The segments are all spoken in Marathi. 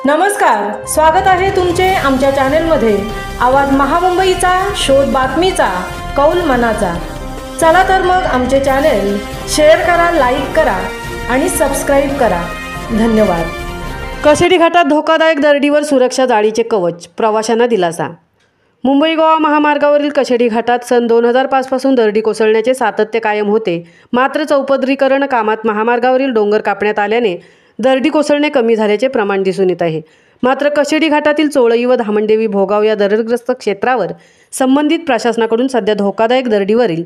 नमस्कार, स्वागत आहे तुमचे आमच्या चॅनलमध्ये। आवाज महामुंबईचा, शोध बातमीचा, कौल मनाचा। चला तर मग आमचे चॅनल शेअर करा, लाईक करा आणि सबस्क्राइब करा। धन्यवाद। कशेडी घाटात धोकादायक दरडीवर सुरक्षा जाळीचे कवच, प्रवाशांना दिलासा। मुंबई गोवा महामार्गावरील कशेडी घाटात सन 2005 पासून दरडी कोसळण्याचे सातत्य कायम होते। मात्र चौपदरीकरण कामात महामार्गावरील डोंगर कापण्यात आल्याने दरडी कोसळणे कमी झाल्याचे प्रमाण दिसून येत आहे। मात्र कशेडी घाटातील चोळई व धामणदेवी भोगाव या दरडग्रस्त क्षेत्रावर संबंधित प्रशासनाकडून सध्या धोकादायक दरडीवरील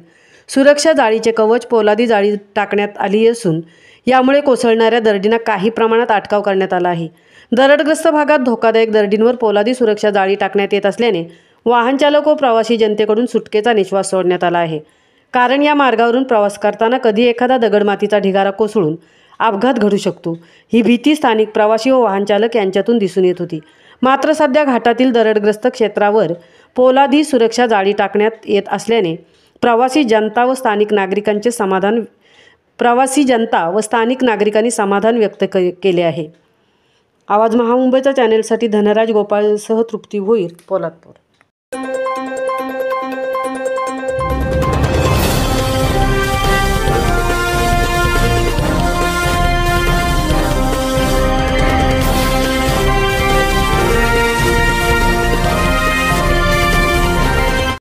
सुरक्षा जाळीचे कवच पोलादी जाळी टाकण्यात आली असून यामुळे कोसळणाऱ्या दरडींना काही प्रमाणात अटकाव करण्यात आला आहे। दरडग्रस्त भागात धोकादायक दरडींवर पोलादी सुरक्षा जाळी टाकण्यात येत असल्याने वाहन चालक व प्रवासी जनतेकडून सुटकेचा निश्वास सोडण्यात आला आहे। कारण या मार्गावरून प्रवास करताना कधी एखादा दगडमातीचा ढिगारा कोसळून अपघात घडू शकतो, ही भीती स्थानिक प्रवासी व वाहन चालक यांच्यातून दिसून येत होती। मात्र सध्या घाटातील दरडग्रस्त क्षेत्रावर पोलादी सुरक्षा जाळी टाकण्यात येत असल्याने प्रवासी जनता व स्थानिक नागरिकांनी समाधान व्यक्त केले आहे। आवाज महामुंबईच्या चॅनलसाठी धनराज गोपाळसह तृप्ती भोईर, पोलादपूर।